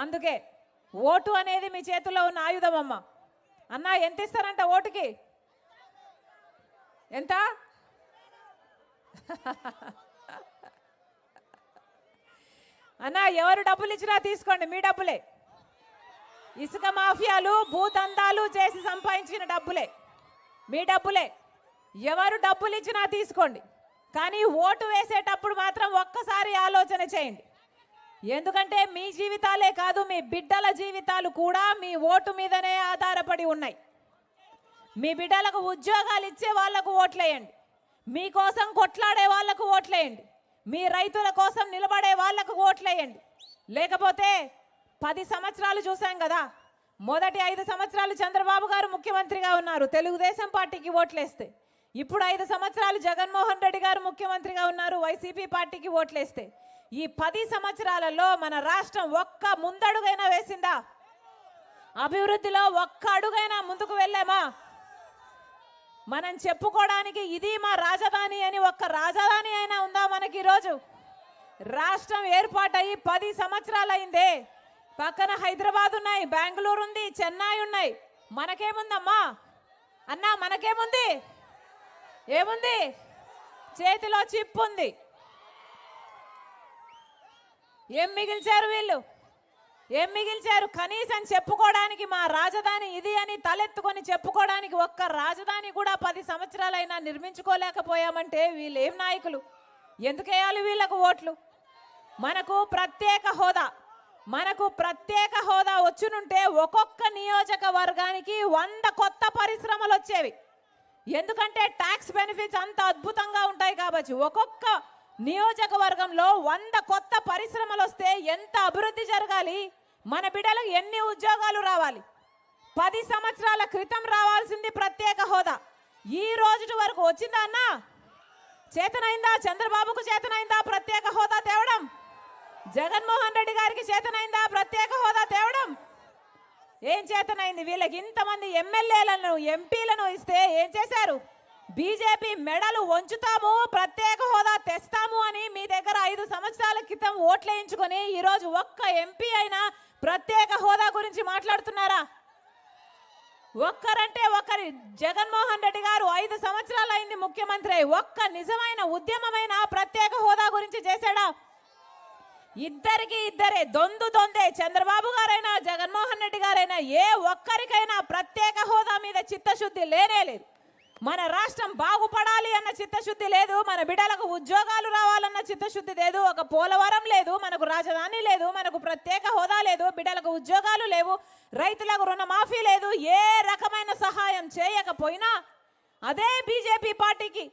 అందుకే ఓటు అనేది మీ చేతుల్లో ఉన్న ఆయుధం అమ్మ. అన్న ఎంత ఇస్తారంట ఓటుకి? ఎంత? అన్న ఎవరు డబ్బులు ఇచ్చినా తీసుకోండి, మీ డబ్బులే. ఇసుక మాఫియాలు భూదందాలు చేసి సంపాదించిన డబ్బులే, మీ డబ్బులే. ఎవరు డబ్బులు ఇచ్చినా తీసుకోండి, కానీ ఓటు వేసేటప్పుడు మాత్రం ఒక్కసారి ఆలోచన చేయండి. ఎందుకంటే మీ జీవితాలే కాదు, మీ బిడ్డల జీవితాలు కూడా మీ ఓటు మీదనే ఆధారపడి ఉన్నాయి. మీ బిడ్డలకు ఉద్యోగాలు ఇచ్చే వాళ్లకు ఓట్లేయండి, మీకోసం కొట్లాడే వాళ్లకు ఓట్లేయండి, మీ రైతుల కోసం నిలబడే వాళ్లకు ఓట్లేయండి. లేకపోతే 10 సంవత్సరాలు చూసాం కదా, మొదటి 5 సంవత్సరాలు చంద్రబాబు గారు ముఖ్యమంత్రిగా ఉన్నారు, తెలుగుదేశం పార్టీకి ఓట్లేస్తే. ఇప్పుడు 5 సంవత్సరాలు జగన్మోహన్ రెడ్డి గారు ముఖ్యమంత్రిగా ఉన్నారు, వైసీపీ పార్టీకి ఓట్లేస్తే. ఈ 10 సంవత్సరాలలో మన రాష్ట్రం ఒక్క ముందడుగైనా వేసిందా? అభివృద్ధిలో ఒక్క అడుగైనా ముందుకు వెళ్ళామా? మనం చెప్పుకోవడానికి ఇది మా రాజధాని అని ఒక్క రాజధాని అయినా ఉందా మనకి? ఈరోజు రాష్ట్రం ఏర్పాటయ్యి 10 సంవత్సరాలు అయిందే. పక్కన హైదరాబాద్ ఉన్నాయి, బెంగళూరు ఉంది, చెన్నై ఉన్నాయి. మనకేముందమ్మా అన్నా? మనకేముంది? ఏముంది? చేతిలో చిప్ ఉంది. ఏం మిగిల్చారు వీళ్ళు? ఏం మిగిల్చారు? కనీసం చెప్పుకోవడానికి మా రాజధాని ఇది అని తలెత్తుకొని చెప్పుకోవడానికి ఒక్క రాజధాని కూడా 10 సంవత్సరాలైనా నిర్మించుకోలేకపోయామంటే వీళ్ళు ఏం నాయకులు? ఎందుకేయాలి వీళ్ళకు ఓట్లు? మనకు ప్రత్యేక హోదా వచ్చునుంటే ఒక్కొక్క నియోజకవర్గానికి 100 కొత్త పరిశ్రమలు వచ్చేవి. ఎందుకంటే ట్యాక్స్ బెనిఫిట్స్ అంత అద్భుతంగా ఉంటాయి కాబట్టి. ఒక్కొక్క నియోజకవర్గంలో 100 కొత్త పరిశ్రమలు వస్తే ఎంత అభివృద్ధి జరగాలి? మన బిడ్డలకు ఎన్ని ఉద్యోగాలు రావాలి? 10 సంవత్సరాల క్రితం రావాల్సింది ప్రత్యేక హోదా. ఈ రోజు వరకు వచ్చిందా అన్నా? చేతనైందా? చంద్రబాబుకు చేతనైందా ప్రత్యేక హోదా తేవడం? జగన్మోహన్ రెడ్డి గారికి చేతనైందా ప్రత్యేక హోదా తేవడం? ఏం చేతనైంది? వీళ్ళకి ఇంతమంది ఎమ్మెల్యేలను ఎంపీలను ఇస్తే ఏం చేశారు? బీజేపీ మెడలు వంచుతాము, ప్రత్యేక హోదా తెస్తాము అని మీ దగ్గర 5 సంవత్సరాల క్రితం ఓట్లేయించుకొని ఈరోజు ఒక్క ఎంపీ అయినా ప్రత్యేక హోదా గురించి మాట్లాడుతున్నారా? ఒక్కరంటే ఒక్కరి. జగన్మోహన్ రెడ్డి గారు 5 సంవత్సరాలు అయింది ముఖ్యమంత్రి అయి, ఒక్క నిజమైన ఉద్యమమైన ప్రత్యేక హోదా గురించి చేశాడా? ఇద్దరే దొందే. చంద్రబాబు గారైనా జగన్మోహన్ రెడ్డి గారైనా ఏ ఒక్కరికైనా ప్రత్యేక హోదా మీద చిత్తశుద్ధి లేనే లేదు. మన రాష్ట్రం బాగుపడాలి అన్న చిత్తశుద్ధి లేదు, మన బిడ్డలకు ఉద్యోగాలు రావాలన్న చిత్తశుద్ధి లేదు. ఒక పోలవరం లేదు, మనకు రాజధాని లేదు, మనకు ప్రత్యేక హోదా లేదు, బిడ్డలకు ఉద్యోగాలు లేవు, రైతులకు రుణమాఫీ లేదు. ఏ రకమైన సహాయం చేయకపోయినా అదే బీజేపీ పార్టీకి